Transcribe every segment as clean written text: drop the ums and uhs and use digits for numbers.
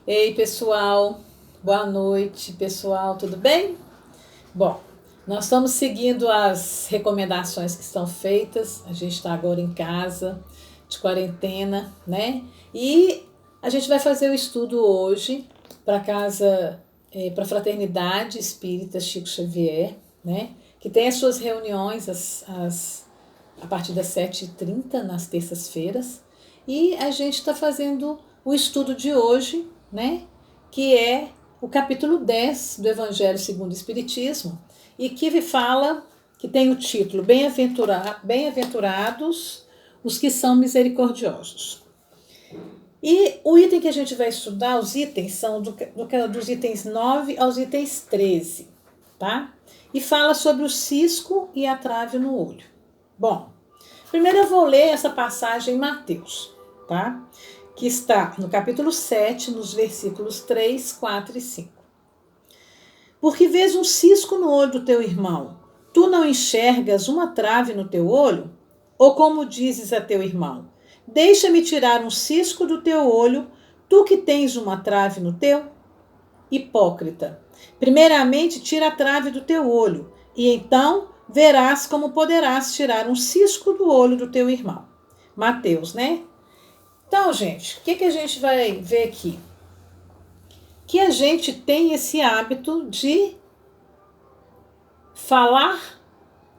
Ei, pessoal, boa noite, pessoal, tudo bem? Bom, nós estamos seguindo as recomendações que estão feitas, a gente está agora em casa, de quarentena, né? E a gente vai fazer o estudo hoje para casa, para a Fraternidade Espírita Chico Xavier, né? Que tem as suas reuniões a partir das 7h30 nas terças-feiras. E a gente está fazendo o estudo de hoje, né? Que é o capítulo 10 do Evangelho segundo o Espiritismo, e que fala, que tem o título Bem-aventurados os que são misericordiosos. E o item que a gente vai estudar, os itens são dos itens 9 aos itens 13, tá? E fala sobre o cisco e a trave no olho. Bom, primeiro eu vou ler essa passagem em Mateus, tá? Que está no capítulo 7, nos versículos 3, 4 e 5. Porque vês um cisco no olho do teu irmão, tu não enxergas uma trave no teu olho? Ou como dizes a teu irmão, deixa-me tirar um cisco do teu olho, tu que tens uma trave no teu? Hipócrita, primeiramente tira a trave do teu olho, e então verás como poderás tirar um cisco do olho do teu irmão. Mateus, né? Então, gente, o que a gente vai ver aqui? Que a gente tem esse hábito de falar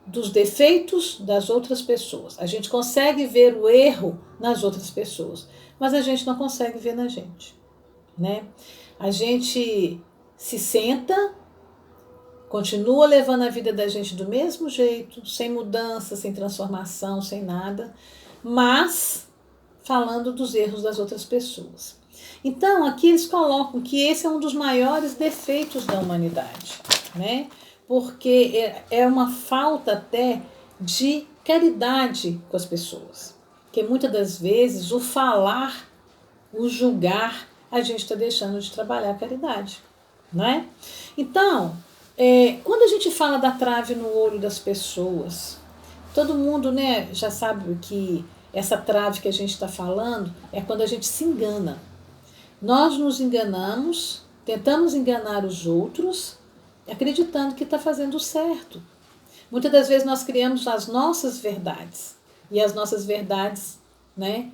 dos defeitos das outras pessoas. A gente consegue ver o erro nas outras pessoas, mas a gente não consegue ver na gente, né? A gente se senta, continua levando a vida da gente do mesmo jeito, sem mudança, sem transformação, sem nada, mas falando dos erros das outras pessoas. Então, aqui eles colocam que esse é um dos maiores defeitos da humanidade, né? Porque é uma falta até de caridade com as pessoas. Porque muitas das vezes o falar, o julgar, a gente está deixando de trabalhar a caridade, né? Então, quando a gente fala da trave no olho das pessoas, todo mundo, né, já sabe que essa trave que a gente está falando é quando a gente se engana. Nós nos enganamos, tentamos enganar os outros, acreditando que está fazendo certo. Muitas das vezes nós criamos as nossas verdades, e as nossas verdades, né,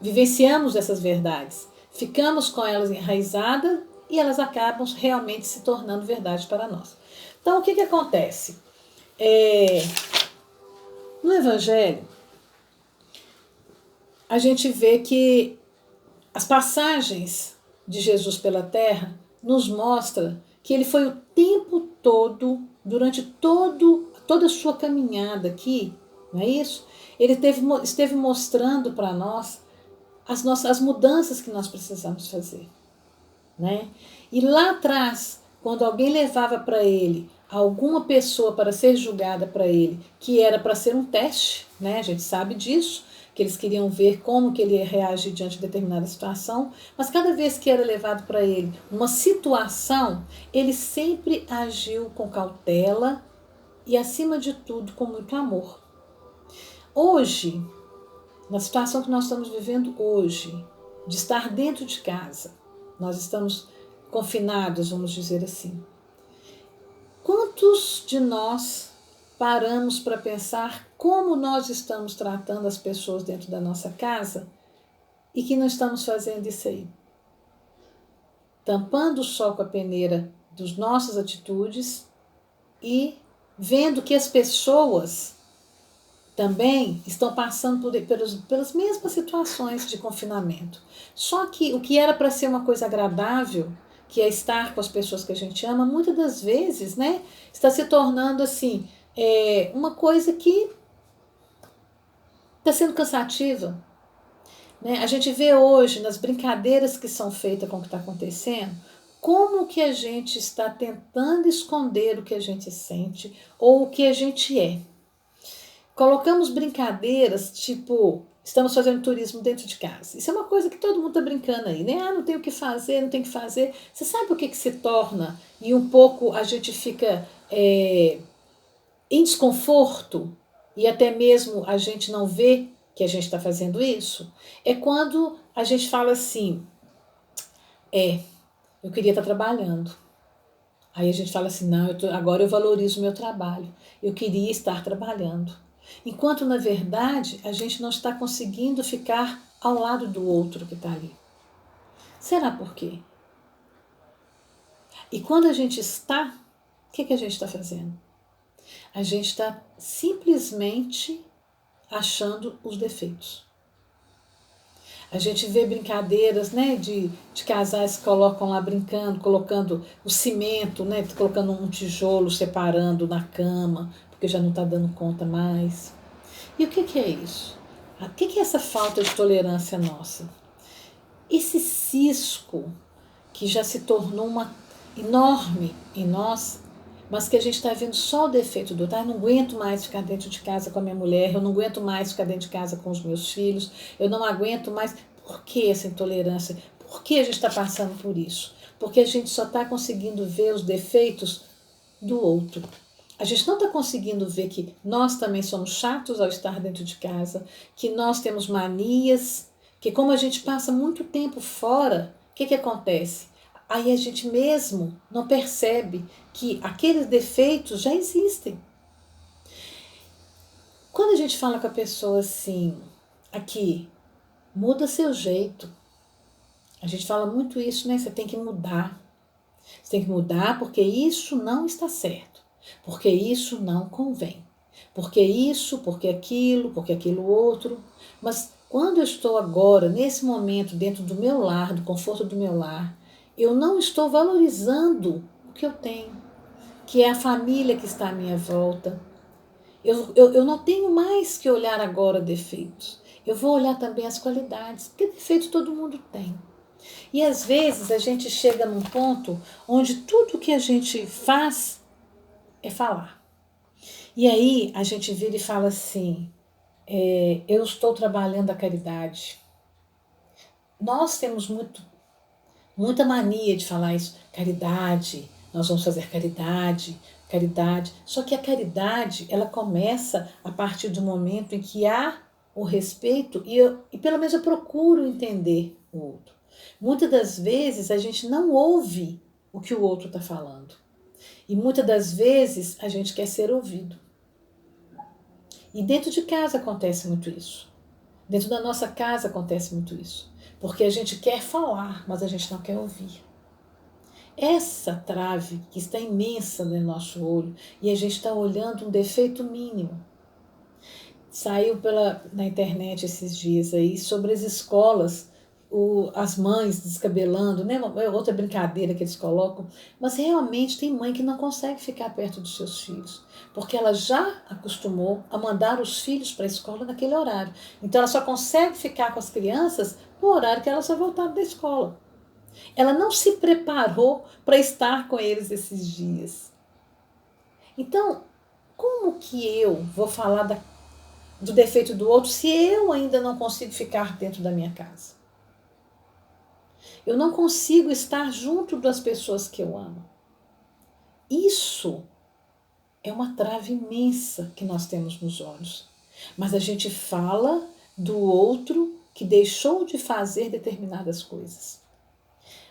vivenciamos essas verdades, ficamos com elas enraizadas e elas acabam realmente se tornando verdade para nós. Então, o que acontece? No Evangelho, a gente vê que as passagens de Jesus pela Terra nos mostra que ele foi o tempo todo, durante toda a sua caminhada aqui, não é isso? Ele esteve mostrando para nós as mudanças que nós precisamos fazer, né? E lá atrás, quando alguém levava para ele alguma pessoa para ser julgada para ele, que era para ser um teste, né? A gente sabe disso, que eles queriam ver como que ele ia reagir diante de determinada situação, mas cada vez que era levado para ele uma situação, ele sempre agiu com cautela e, acima de tudo, com muito amor. Hoje, na situação que nós estamos vivendo hoje, de estar dentro de casa, nós estamos confinados, vamos dizer assim. Quantos de nós paramos para pensar como nós estamos tratando as pessoas dentro da nossa casa e que não estamos fazendo isso aí? Tampando o sol com a peneira das nossas atitudes e vendo que as pessoas também estão passando pelas mesmas situações de confinamento. Só que o que era para ser uma coisa agradável, que é estar com as pessoas que a gente ama, muitas das vezes, né, está se tornando assim, uma coisa que está sendo cansativa. Né? A gente vê hoje, nas brincadeiras que são feitas com o que está acontecendo, como que a gente está tentando esconder o que a gente sente ou o que a gente é. Colocamos brincadeiras, tipo, estamos fazendo turismo dentro de casa. Isso é uma coisa que todo mundo está brincando aí, né? Ah, não tem o que fazer, não tem o que fazer. Você sabe o que se torna? E um pouco a gente fica em desconforto e até mesmo a gente não vê que a gente está fazendo isso? É quando a gente fala assim, Eu queria estar trabalhando. Aí a gente fala assim, não, agora eu valorizo o meu trabalho. Eu queria estar trabalhando. Enquanto, na verdade, a gente não está conseguindo ficar ao lado do outro que está ali. Será por quê? E quando a gente está, o que a gente está fazendo? A gente está simplesmente achando os defeitos. A gente vê brincadeiras, né, de casais que colocam lá brincando, colocando o cimento, né, colocando um tijolo separando na cama, porque já não está dando conta mais. E o que é isso? O que é essa falta de tolerância nossa? Esse cisco que já se tornou uma enorme em nós, mas que a gente está vendo só o defeito do outro. Eu não aguento mais ficar dentro de casa com a minha mulher, eu não aguento mais ficar dentro de casa com os meus filhos, eu não aguento mais. Por que essa intolerância? Por que a gente está passando por isso? Porque a gente só está conseguindo ver os defeitos do outro. A gente não está conseguindo ver que nós também somos chatos ao estar dentro de casa, que nós temos manias, que como a gente passa muito tempo fora, o que acontece? Aí a gente mesmo não percebe que aqueles defeitos já existem. Quando a gente fala com a pessoa assim, aqui, muda seu jeito. A gente fala muito isso, né? Você tem que mudar. Você tem que mudar porque isso não está certo. Porque isso não convém. Porque isso, porque aquilo outro. Mas quando eu estou agora, nesse momento, dentro do meu lar, do conforto do meu lar, eu não estou valorizando o que eu tenho, que é a família que está à minha volta. Eu não tenho mais que olhar agora defeitos. Eu vou olhar também as qualidades, porque defeito todo mundo tem. E às vezes a gente chega num ponto onde tudo que a gente faz é falar. E aí a gente vira e fala assim, eu estou trabalhando a caridade. Nós temos muita mania de falar isso, caridade, nós vamos fazer caridade, caridade. Só que a caridade, ela começa a partir do momento em que há o respeito e pelo menos eu procuro entender o outro. Muitas das vezes a gente não ouve o que o outro está falando. E muitas das vezes a gente quer ser ouvido. E dentro de casa acontece muito isso. Dentro da nossa casa acontece muito isso. Porque a gente quer falar, mas a gente não quer ouvir. Essa trave que está imensa no nosso olho e a gente está olhando um defeito mínimo. Saiu na internet esses dias aí sobre as escolas, as mães descabelando, né? Outra brincadeira que eles colocam, mas realmente tem mãe que não consegue ficar perto dos seus filhos, porque ela já acostumou a mandar os filhos para a escola naquele horário. Então ela só consegue ficar com as crianças no horário que elas vão voltar da escola. Ela não se preparou para estar com eles esses dias. Então, como que eu vou falar do defeito do outro se eu ainda não consigo ficar dentro da minha casa? Eu não consigo estar junto das pessoas que eu amo. Isso é uma trave imensa que nós temos nos olhos. Mas a gente fala do outro que deixou de fazer determinadas coisas.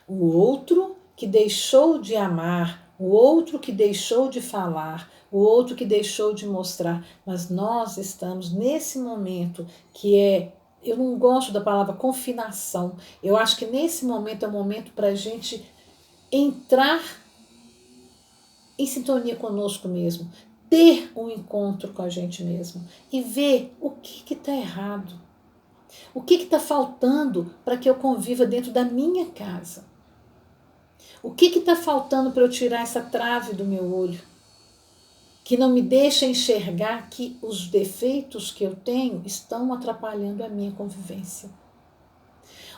O outro que deixou de amar, o outro que deixou de falar, o outro que deixou de mostrar. Mas nós estamos nesse momento que eu não gosto da palavra confinação. Eu acho que nesse momento é o momento para a gente entrar em sintonia conosco mesmo, ter um encontro com a gente mesmo e ver o que está errado, o que está faltando para que eu conviva dentro da minha casa. O que está faltando para eu tirar essa trave do meu olho? Que não me deixa enxergar que os defeitos que eu tenho estão atrapalhando a minha convivência.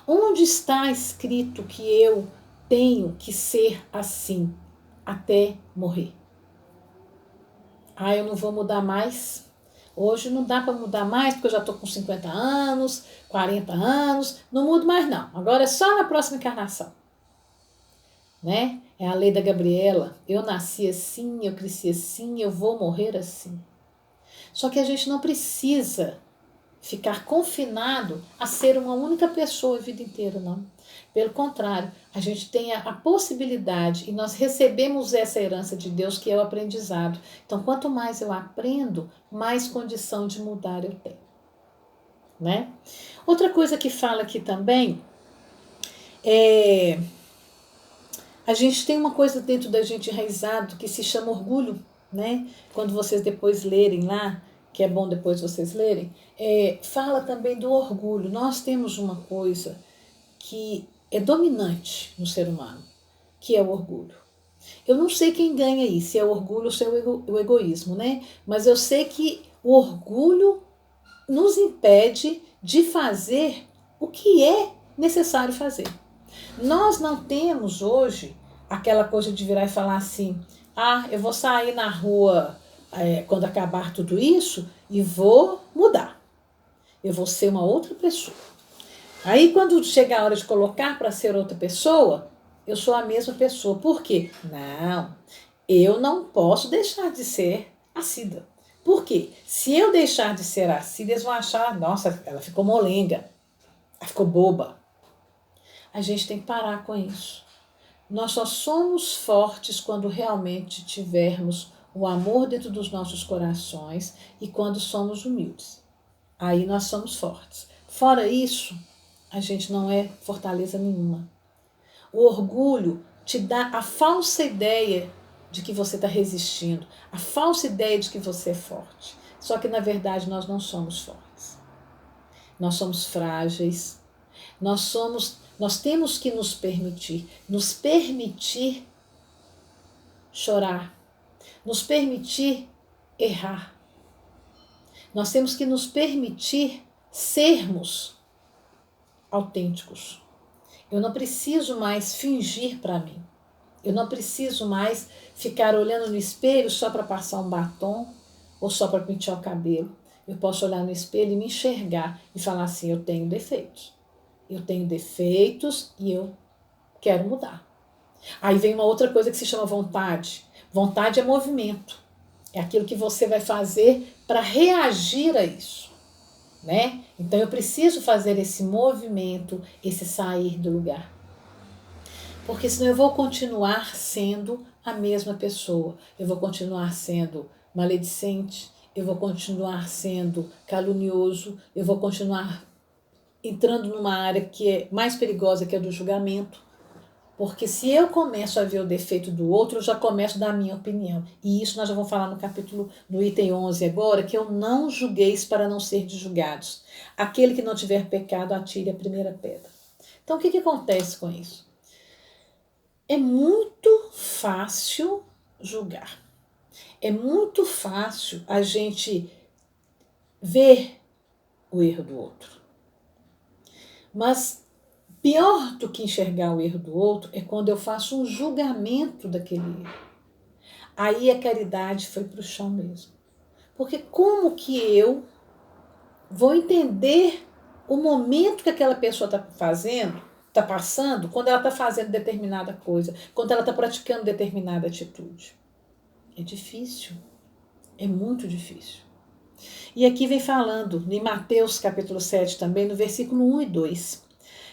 Onde está escrito que eu tenho que ser assim até morrer? Eu não vou mudar mais. Hoje não dá para mudar mais porque eu já estou com 50 anos, 40 anos, não mudo mais não. Agora é só na próxima encarnação. Né? É a lei da Gabriela. Eu nasci assim, eu cresci assim, eu vou morrer assim. Só que a gente não precisa ficar confinado a ser uma única pessoa a vida inteira, não. Pelo contrário, a gente tem a possibilidade, e nós recebemos essa herança de Deus, que é o aprendizado. Então, quanto mais eu aprendo, mais condição de mudar eu tenho. Né? Outra coisa que fala aqui também é... A gente tem uma coisa dentro da gente enraizado que se chama orgulho, né? Quando vocês depois lerem lá, que é bom depois vocês lerem, fala também do orgulho. Nós temos uma coisa que é dominante no ser humano, que é o orgulho. Eu não sei quem ganha isso, se é o orgulho ou se é o egoísmo, né? Mas eu sei que o orgulho nos impede de fazer o que é necessário fazer. Nós não temos hoje aquela coisa de virar e falar assim, eu vou sair na rua quando acabar tudo isso e vou mudar. Eu vou ser uma outra pessoa. Aí quando chega a hora de colocar para ser outra pessoa, eu sou a mesma pessoa. Por quê? Não, eu não posso deixar de ser a Cida. Por quê? Se eu deixar de ser a Cida, eles vão achar, nossa, ela ficou molenga, ela ficou boba. A gente tem que parar com isso. Nós só somos fortes quando realmente tivermos o amor dentro dos nossos corações e quando somos humildes. Aí nós somos fortes. Fora isso, a gente não é fortaleza nenhuma. O orgulho te dá a falsa ideia de que você está resistindo, a falsa ideia de que você é forte. Só que, na verdade, nós não somos fortes. Nós somos frágeis. Nós temos que nos permitir chorar, nos permitir errar. Nós temos que nos permitir sermos autênticos. Eu não preciso mais fingir para mim. Eu não preciso mais ficar olhando no espelho só para passar um batom ou só para pentear o cabelo. Eu posso olhar no espelho e me enxergar e falar assim, eu tenho defeitos. Eu tenho defeitos e eu quero mudar. Aí vem uma outra coisa que se chama vontade. Vontade é movimento. É aquilo que você vai fazer para reagir a isso. Né? Então eu preciso fazer esse movimento, esse sair do lugar. Porque senão eu vou continuar sendo a mesma pessoa. Eu vou continuar sendo maledicente, eu vou continuar sendo calunioso, eu vou continuar entrando numa área que é mais perigosa, que é do julgamento. Porque se eu começo a ver o defeito do outro, eu já começo a dar a minha opinião. E isso nós já vamos falar no item 11 agora, que eu não julgueis para não ser julgados. Aquele que não tiver pecado, atire a primeira pedra. Então, o que acontece com isso? É muito fácil julgar. É muito fácil a gente ver o erro do outro. Mas pior do que enxergar o erro do outro é quando eu faço um julgamento daquele erro. Aí a caridade foi para o chão mesmo. Porque como que eu vou entender o momento que aquela pessoa está fazendo, está passando, quando ela está fazendo determinada coisa, quando ela está praticando determinada atitude? É difícil. É muito difícil. E aqui vem falando, em Mateus capítulo 7 também, no versículo 1 e 2.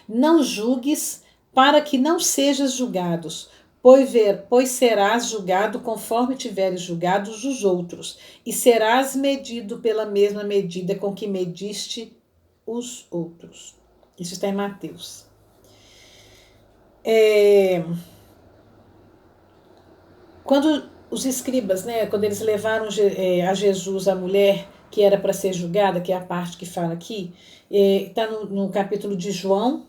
Não julgues para que não sejas julgados, pois serás julgado conforme tiveres julgado os outros, e serás medido pela mesma medida com que mediste os outros. Isso está em Mateus. Quando os escribas, né, quando eles levaram a Jesus a mulher que era para ser julgada, que é a parte que fala aqui, está no capítulo de João,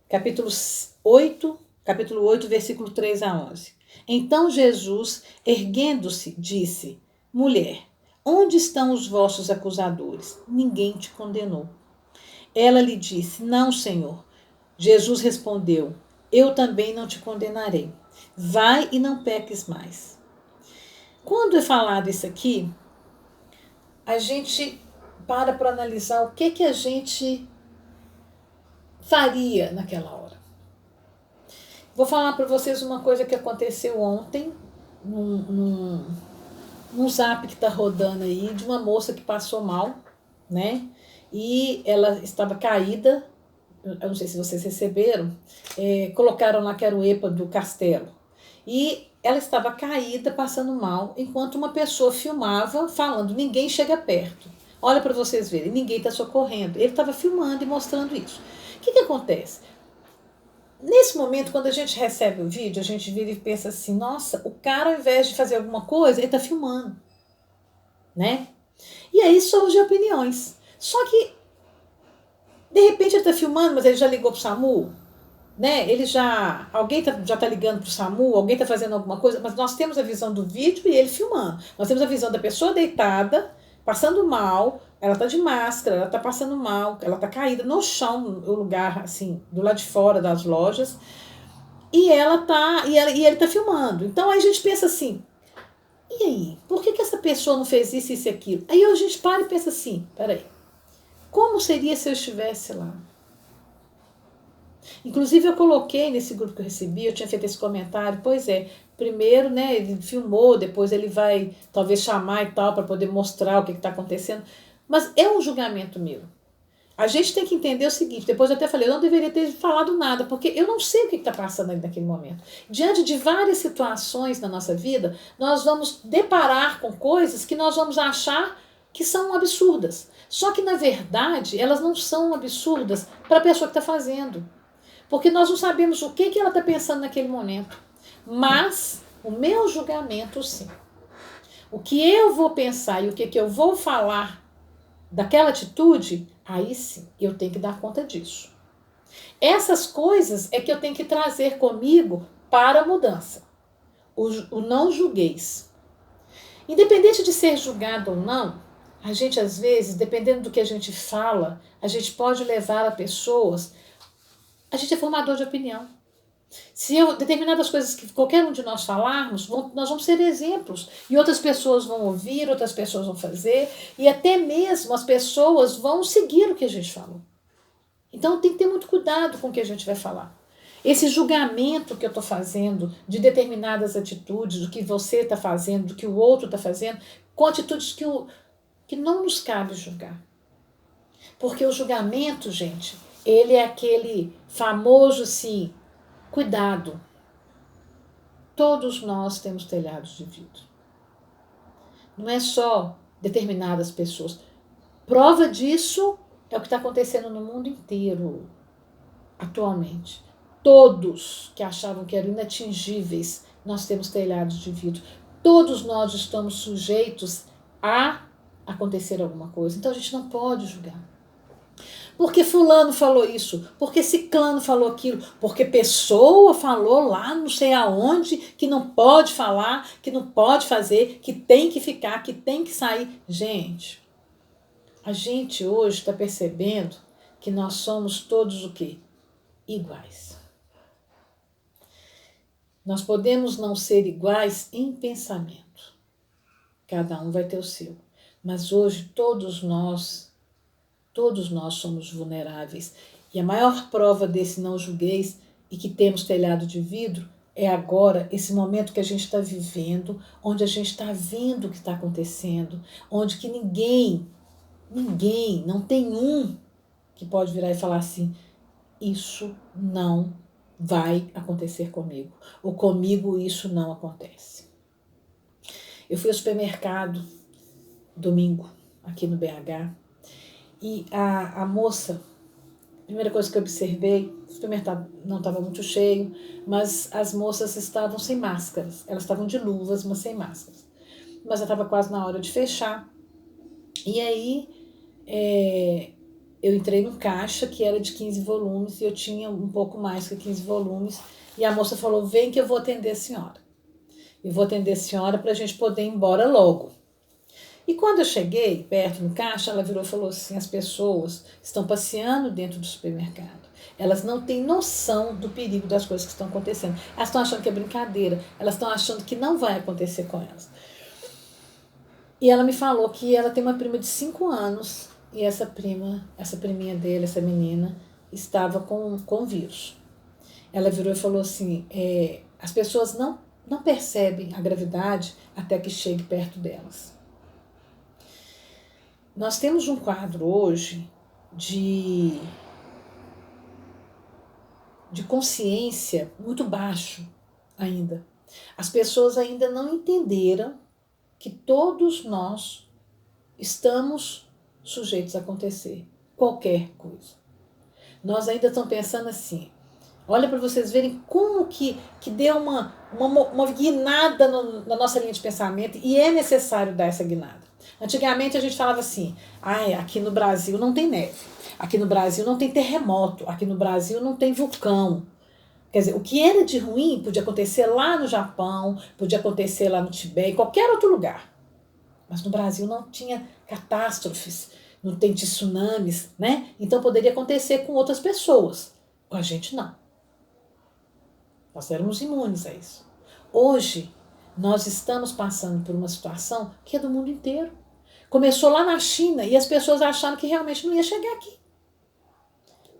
capítulo 8, versículo 3 a 11. Então Jesus, erguendo-se, disse, mulher, onde estão os vossos acusadores? Ninguém te condenou. Ela lhe disse, não, Senhor. Jesus respondeu, eu também não te condenarei. Vai e não peques mais. Quando é falado isso aqui, a gente para analisar o que a gente faria naquela hora. Vou falar para vocês uma coisa que aconteceu ontem, num zap que está rodando aí, de uma moça que passou mal, né? e ela estava caída. Eu não sei se vocês receberam, colocaram lá que era o EPA do Castelo. E ela estava caída, passando mal, enquanto uma pessoa filmava, falando, ninguém chega perto. Olha para vocês verem, ninguém está socorrendo. Ele estava filmando e mostrando isso. O que acontece? Nesse momento, quando a gente recebe o vídeo, a gente vira e pensa assim, nossa, o cara, ao invés de fazer alguma coisa, ele está filmando. Né? E aí surgem opiniões. Só que, de repente, ele está filmando, mas ele já ligou para o SAMU, né? Alguém já está ligando para o SAMU, alguém está fazendo alguma coisa, mas nós temos a visão do vídeo e ele filmando. Nós temos a visão da pessoa deitada, passando mal, ela está de máscara, ela está passando mal, ela está caída no chão, no lugar, assim, do lado de fora das lojas, e ele está filmando. Então aí a gente pensa assim, e aí? Por que essa pessoa não fez isso, isso e aquilo? Aí a gente para e pensa assim, peraí, como seria se eu estivesse lá? Inclusive eu coloquei nesse grupo que eu recebi, eu tinha feito esse comentário, pois é, primeiro, né, ele filmou, depois ele vai talvez chamar e tal, para poder mostrar o que está acontecendo, mas é um julgamento meu. A gente tem que entender o seguinte, depois eu até falei, eu não deveria ter falado nada, porque eu não sei o que está passando ali naquele momento. Diante de várias situações na nossa vida, nós vamos deparar com coisas que nós vamos achar que são absurdas. Só que, na verdade, elas não são absurdas para a pessoa que está fazendo. Porque nós não sabemos o que ela está pensando naquele momento. Mas o meu julgamento, sim. O que eu vou pensar e o que eu vou falar daquela atitude, aí sim, eu tenho que dar conta disso. Essas coisas é que eu tenho que trazer comigo para a mudança. O não julgueis. Independente de ser julgado ou não, a gente às vezes, dependendo do que a gente fala, a gente pode levar a pessoas. A gente é formador de opinião. Se determinadas coisas que qualquer um de nós falarmos, nós vamos ser exemplos. E outras pessoas vão ouvir, outras pessoas vão fazer, e até mesmo as pessoas vão seguir o que a gente falou. Então tem que ter muito cuidado com o que a gente vai falar. Esse julgamento que eu estou fazendo de determinadas atitudes, do que você está fazendo, do que o outro está fazendo, com atitudes que não nos cabe julgar. Porque o julgamento, gente, ele é aquele famoso, assim, cuidado. Todos nós temos telhados de vidro. Não é só determinadas pessoas. Prova disso é o que está acontecendo no mundo inteiro, atualmente. Todos que achavam que eram inatingíveis, nós temos telhados de vidro. Todos nós estamos sujeitos a acontecer alguma coisa. Então a gente não pode julgar. Porque fulano falou isso, porque ciclano falou aquilo, porque pessoa falou lá não sei aonde que não pode falar, que não pode fazer, que tem que ficar, que tem que sair. Gente, a gente hoje está percebendo que nós somos todos o quê? Iguais. Nós podemos não ser iguais em pensamento. Cada um vai ter o seu. Mas hoje todos nós somos vulneráveis. E a maior prova desse não julgueis e que temos telhado de vidro é agora, esse momento que a gente está vivendo, onde a gente está vendo o que está acontecendo, onde que ninguém, não tem um que pode virar e falar assim, isso não vai acontecer comigo, ou comigo isso não acontece. Eu fui ao supermercado domingo, aqui no BH, e a moça, a primeira coisa que eu observei, o supermercado não estava muito cheio, mas as moças estavam sem máscaras. Elas estavam de luvas, mas sem máscaras. Mas já estava quase na hora de fechar. E aí eu entrei no caixa que era de 15 volumes e eu tinha um pouco mais que 15 volumes. E a moça falou, vem que eu vou atender a senhora. Eu vou atender a senhora para a gente poder ir embora logo. E quando eu cheguei perto no caixa, ela virou e falou assim, as pessoas estão passeando dentro do supermercado. Elas não têm noção do perigo das coisas que estão acontecendo. Elas estão achando que é brincadeira. Elas estão achando que não vai acontecer com elas. E ela me falou que ela tem uma prima de 5 anos e essa priminha dele, essa menina, estava com vírus. Ela virou e falou assim, as pessoas não percebem a gravidade até que chegue perto delas. Nós temos um quadro hoje de consciência muito baixo ainda. As pessoas ainda não entenderam que todos nós estamos sujeitos a acontecer qualquer coisa. Nós ainda estamos pensando assim. Olha para vocês verem como que deu uma guinada na nossa linha de pensamento, e é necessário dar essa guinada. Antigamente a gente falava assim, aqui no Brasil não tem neve, aqui no Brasil não tem terremoto, aqui no Brasil não tem vulcão. Quer dizer, o que era de ruim podia acontecer lá no Japão, podia acontecer lá no Tibete, em qualquer outro lugar. Mas no Brasil não tinha catástrofes, não tem tsunamis, né? Então poderia acontecer com outras pessoas. Com a gente não. Nós éramos imunes a isso. Hoje, nós estamos passando por uma situação que é do mundo inteiro. Começou lá na China e as pessoas acharam que realmente não ia chegar aqui.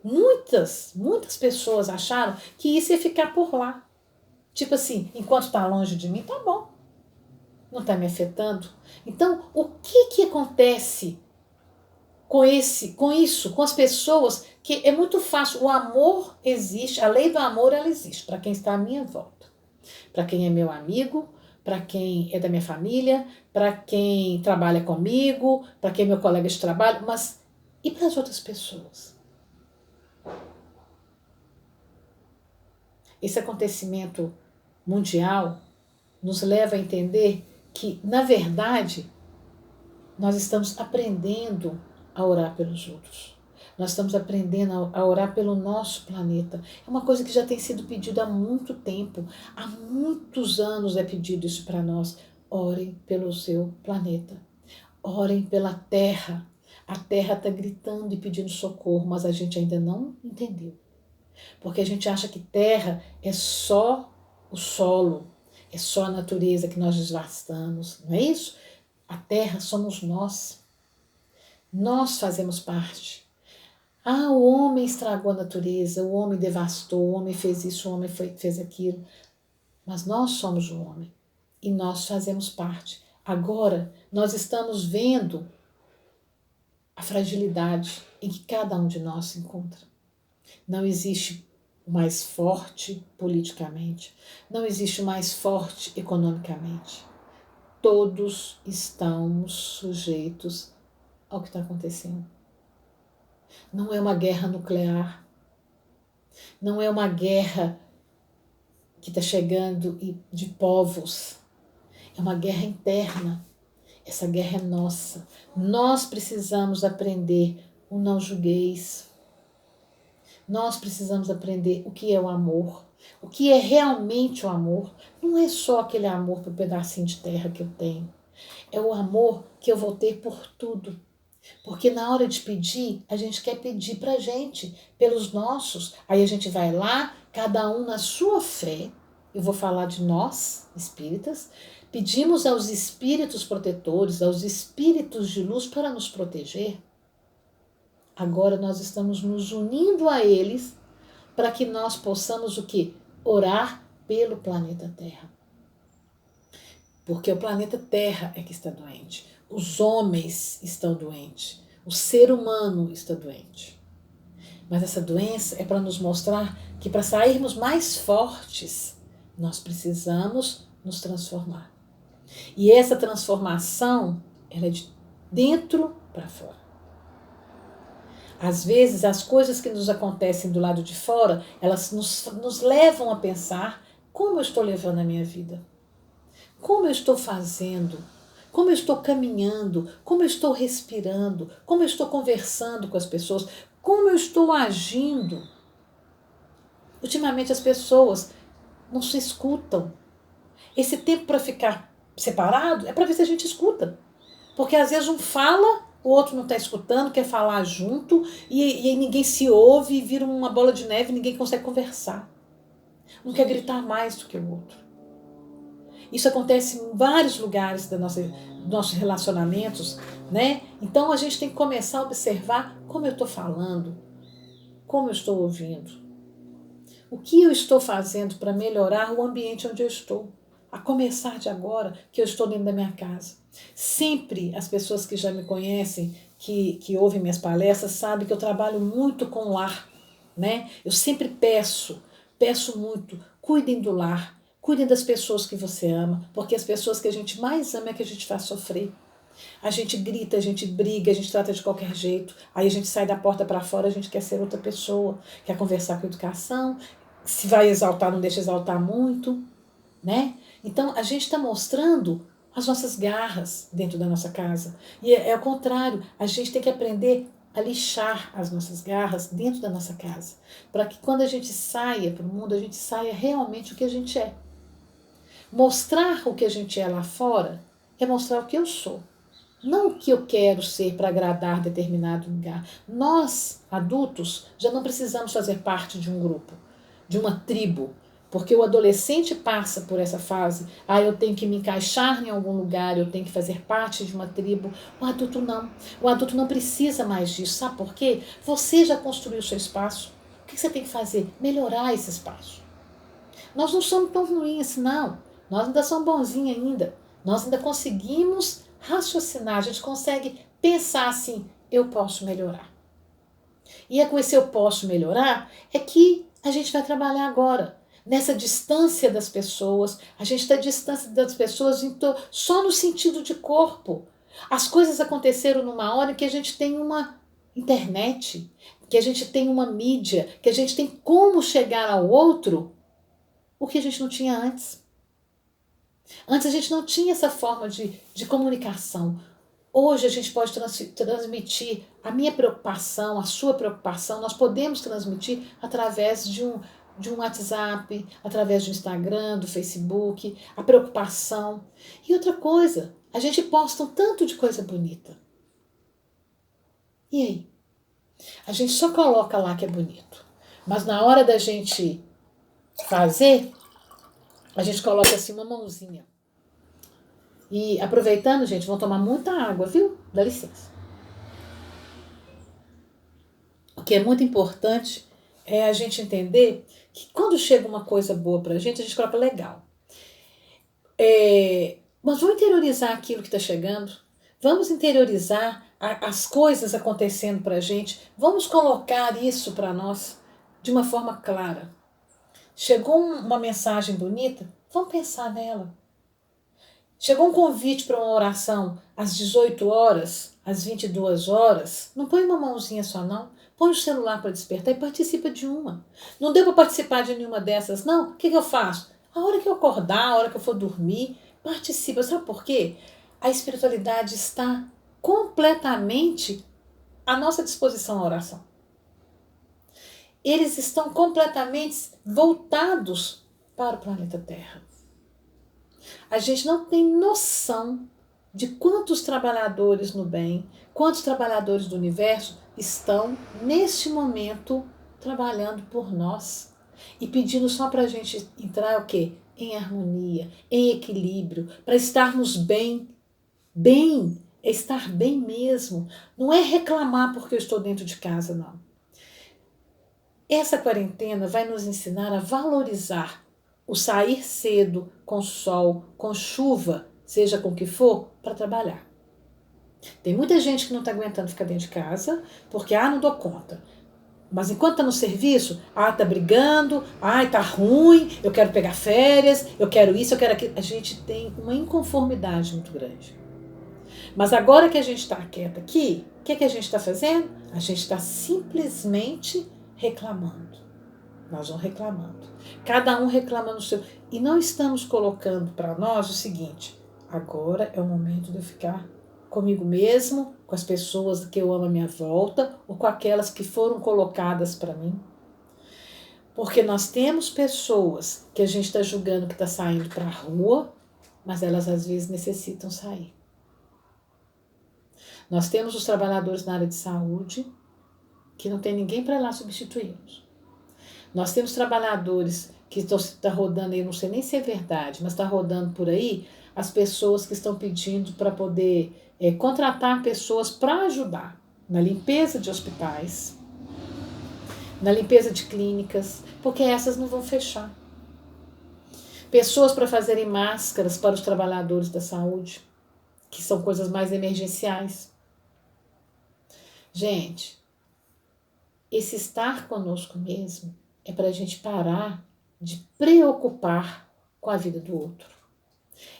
Muitas pessoas acharam que isso ia ficar por lá. Tipo assim, enquanto está longe de mim, tá bom. Não está me afetando. Então, o que acontece com isso, com as pessoas, que é muito fácil. O amor existe, a lei do amor ela existe para quem está à minha volta. Para quem é meu amigo, para quem é da minha família, para quem trabalha comigo, para quem é meu colega de trabalho, mas e para as outras pessoas? Esse acontecimento mundial nos leva a entender que, na verdade, nós estamos aprendendo a orar pelos outros. Nós estamos aprendendo a orar pelo nosso planeta. É uma coisa que já tem sido pedido há muito tempo. Há muitos anos é pedido isso para nós. Orem pelo seu planeta. Orem pela Terra. A Terra está gritando e pedindo socorro, mas a gente ainda não entendeu. Porque a gente acha que Terra é só o solo, é só a natureza que nós desvastamos. Não é isso? A Terra somos nós. Nós fazemos parte. O homem estragou a natureza, o homem devastou, o homem fez isso, o homem fez aquilo. Mas nós somos o homem e nós fazemos parte. Agora, nós estamos vendo a fragilidade em que cada um de nós se encontra. Não existe o mais forte politicamente, não existe o mais forte economicamente. Todos estamos sujeitos ao que está acontecendo. Não é uma guerra nuclear, não é uma guerra que está chegando de povos, é uma guerra interna. Essa guerra é nossa. Nós precisamos aprender o não julgueis. Nós precisamos aprender o que é o amor, o que é realmente o amor. Não é só aquele amor por um pedacinho de terra que eu tenho. É o amor que eu vou ter por tudo. Porque na hora de pedir, a gente quer pedir pra gente, pelos nossos. Aí a gente vai lá, cada um na sua fé. Eu vou falar de nós, espíritas. Pedimos aos espíritos protetores, aos espíritos de luz para nos proteger. Agora nós estamos nos unindo a eles para que nós possamos o quê? Orar pelo planeta Terra. Porque o planeta Terra é que está doente. Os homens estão doentes. O ser humano está doente. Mas essa doença é para nos mostrar que para sairmos mais fortes, nós precisamos nos transformar. E essa transformação, ela é de dentro para fora. Às vezes, as coisas que nos acontecem do lado de fora, elas nos levam a pensar como eu estou levando a minha vida. Como eu estou fazendo, como eu estou caminhando, como eu estou respirando, como eu estou conversando com as pessoas, como eu estou agindo. Ultimamente as pessoas não se escutam. Esse tempo para ficar separado é para ver se a gente escuta. Porque às vezes um fala, o outro não está escutando, quer falar junto, e ninguém se ouve, e vira uma bola de neve, ninguém consegue conversar. Um quer gritar mais do que o outro. Isso acontece em vários lugares dos nossos relacionamentos, né? Então a gente tem que começar a observar como eu estou falando, como eu estou ouvindo. O que eu estou fazendo para melhorar o ambiente onde eu estou. A começar de agora, que eu estou dentro da minha casa. Sempre as pessoas que já me conhecem, que ouvem minhas palestras sabem que eu trabalho muito com o lar, né? Eu sempre peço muito, cuidem do lar, cuidem das pessoas que você ama, porque as pessoas que a gente mais ama é que a gente faz sofrer. A gente grita, a gente briga, a gente trata de qualquer jeito, aí a gente sai da porta para fora, a gente quer ser outra pessoa, quer conversar com educação, se vai exaltar, não deixa exaltar muito, né? Então a gente está mostrando as nossas garras dentro da nossa casa. E é o contrário, a gente tem que aprender a lixar as nossas garras dentro da nossa casa, para que quando a gente saia para o mundo, a gente saia realmente o que a gente é. Mostrar o que a gente é lá fora é mostrar o que eu sou. Não o que eu quero ser para agradar determinado lugar. Nós, adultos, já não precisamos fazer parte de um grupo, de uma tribo, porque o adolescente passa por essa fase. Ah, eu tenho que me encaixar em algum lugar, eu tenho que fazer parte de uma tribo. O adulto não. O adulto não precisa mais disso. Sabe por quê? Você já construiu o seu espaço. O que você tem que fazer? Melhorar esse espaço. Nós não somos tão ruins, não. Nós ainda somos bonzinhos ainda. Nós ainda conseguimos raciocinar, a gente consegue pensar assim, eu posso melhorar. E é com esse eu posso melhorar é que a gente vai trabalhar agora. Nessa distância das pessoas, a gente está distância das pessoas só no sentido de corpo. As coisas aconteceram numa hora que a gente tem uma internet, que a gente tem uma mídia, que a gente tem como chegar ao outro, o que a gente não tinha antes. Antes a gente não tinha essa forma de comunicação. Hoje a gente pode transmitir a minha preocupação, a sua preocupação, nós podemos transmitir através de um WhatsApp, através do Instagram, do Facebook, a preocupação. E outra coisa, a gente posta um tanto de coisa bonita. E aí? A gente só coloca lá que é bonito. Mas na hora da gente fazer, a gente coloca assim uma mãozinha. E aproveitando, gente, vão tomar muita água, viu? Dá licença. O que é muito importante é a gente entender que quando chega uma coisa boa pra gente, a gente coloca legal. Mas vamos interiorizar aquilo que está chegando. Vamos interiorizar as coisas acontecendo pra gente. Vamos colocar isso para nós de uma forma clara. Chegou uma mensagem bonita, vamos pensar nela. Chegou um convite para uma oração às 18 horas, às 22 horas. Não põe uma mãozinha só, não. Põe o celular para despertar e participa de uma. Não deu para participar de nenhuma dessas, não? O que eu faço? A hora que eu acordar, a hora que eu for dormir, participa. Sabe por quê? A espiritualidade está completamente à nossa disposição à oração. Eles estão completamente voltados para o planeta Terra. A gente não tem noção de quantos trabalhadores no bem, quantos trabalhadores do universo estão, neste momento, trabalhando por nós. E pedindo só para a gente entrar o quê? Em harmonia, em equilíbrio, para estarmos bem. Bem, é estar bem mesmo. Não é reclamar porque eu estou dentro de casa, não. Essa quarentena vai nos ensinar a valorizar o sair cedo, com sol, com chuva, seja com o que for, para trabalhar. Tem muita gente que não está aguentando ficar dentro de casa, porque, não dou conta. Mas enquanto está no serviço, está brigando, está ruim, eu quero pegar férias, eu quero isso, eu quero aquilo. A gente tem uma inconformidade muito grande. Mas agora que a gente está quieta aqui, o que a gente está fazendo? A gente está simplesmente reclamando. Nós vamos reclamando. Cada um reclama no seu. E não estamos colocando para nós o seguinte: agora é o momento de eu ficar comigo mesmo, com as pessoas que eu amo à minha volta, ou com aquelas que foram colocadas para mim. Porque nós temos pessoas que a gente está julgando que está saindo para a rua, mas elas às vezes necessitam sair. Nós temos os trabalhadores na área de saúde, que não tem ninguém para ir lá substituí-los. Nós temos trabalhadores que estão rodando aí, não sei nem se é verdade, mas está rodando por aí, as pessoas que estão pedindo para poder contratar pessoas para ajudar na limpeza de hospitais, na limpeza de clínicas, porque essas não vão fechar. Pessoas para fazerem máscaras para os trabalhadores da saúde, que são coisas mais emergenciais. Gente, esse estar conosco mesmo é para a gente parar de preocupar com a vida do outro.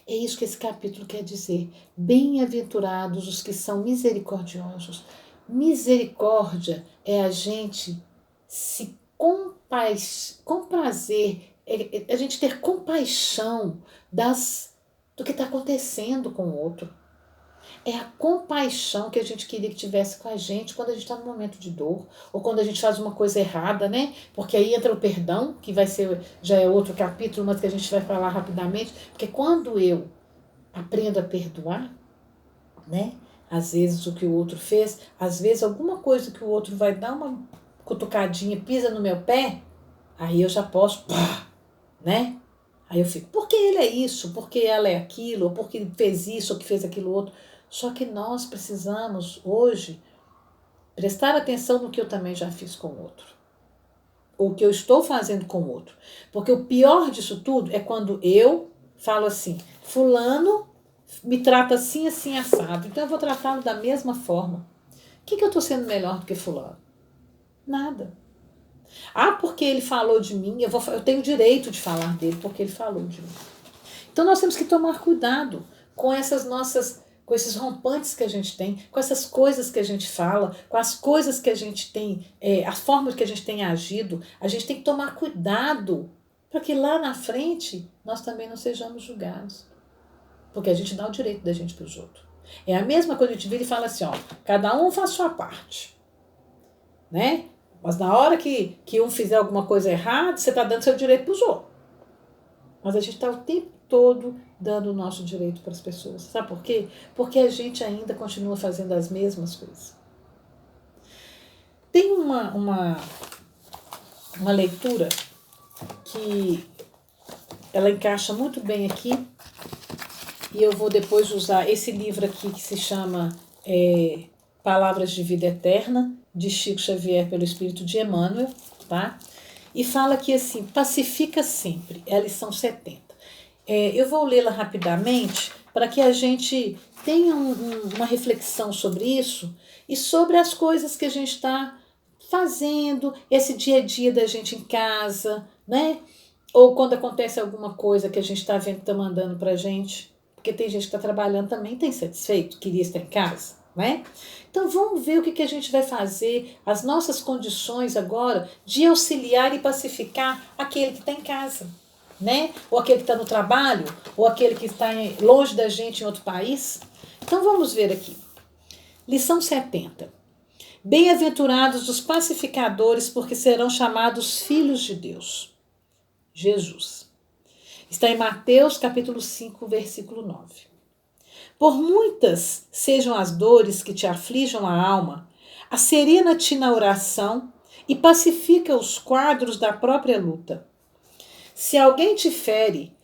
É isso que esse capítulo quer dizer. Bem-aventurados os que são misericordiosos. Misericórdia é a gente se comprazer, a gente ter compaixão do que está acontecendo com o outro. É a compaixão que a gente queria que tivesse com a gente quando a gente está no momento de dor, ou quando a gente faz uma coisa errada, né? Porque aí entra o perdão, que vai ser, já é outro capítulo, mas que a gente vai falar rapidamente. Porque quando eu aprendo a perdoar, né? Às vezes o que o outro fez, às vezes alguma coisa que o outro vai dar uma cutucadinha, pisa no meu pé, aí eu já posso, pá, né? Aí eu fico, por que ele é isso? Por que ela é aquilo? Ou porque ele fez isso, ou que fez aquilo outro? Só que nós precisamos, hoje, prestar atenção no que eu também já fiz com o outro. Ou o que eu estou fazendo com o outro. Porque o pior disso tudo é quando eu falo assim, fulano me trata assim, assim, assado. Então eu vou tratá-lo da mesma forma. O que eu estou sendo melhor do que fulano? Nada. Ah, porque ele falou de mim, eu tenho o direito de falar dele porque ele falou de mim. Então nós temos que tomar cuidado com com esses rompantes que a gente tem, com essas coisas que a gente fala, com as coisas que a gente tem, a forma que a gente tem agido. A gente tem que tomar cuidado para que lá na frente nós também não sejamos julgados. Porque a gente dá o direito da gente para os outros. É a mesma coisa que a gente vira e fala assim, ó, cada um faz sua parte, né? Mas na hora que um fizer alguma coisa errada, você está dando seu direito para os outros. Mas a gente está o tempo todo dando o nosso direito para as pessoas. Sabe por quê? Porque a gente ainda continua fazendo as mesmas coisas. Tem uma leitura que ela encaixa muito bem aqui, e eu vou depois usar esse livro aqui que se chama Palavras de Vida Eterna, de Chico Xavier pelo Espírito de Emmanuel, tá? E fala aqui assim, pacifica sempre, é a lição 70. Eu vou lê-la rapidamente para que a gente tenha uma reflexão sobre isso e sobre as coisas que a gente está fazendo, esse dia a dia da gente em casa, né? Ou quando acontece alguma coisa que a gente está vendo que está mandando para a gente, porque tem gente que está trabalhando também, está insatisfeito, queria estar em casa, né? Então vamos ver o que a gente vai fazer, as nossas condições agora de auxiliar e pacificar aquele que está em casa, né? Ou aquele que está no trabalho, ou aquele que está longe da gente em outro país. Então vamos ver aqui. Lição 70. Bem-aventurados os pacificadores, porque serão chamados filhos de Deus. Jesus. Está em Mateus capítulo 5, versículo 9. Por muitas sejam as dores que te aflijam a alma, asserena-te na oração e pacifica os quadros da própria luta. Se alguém te fere,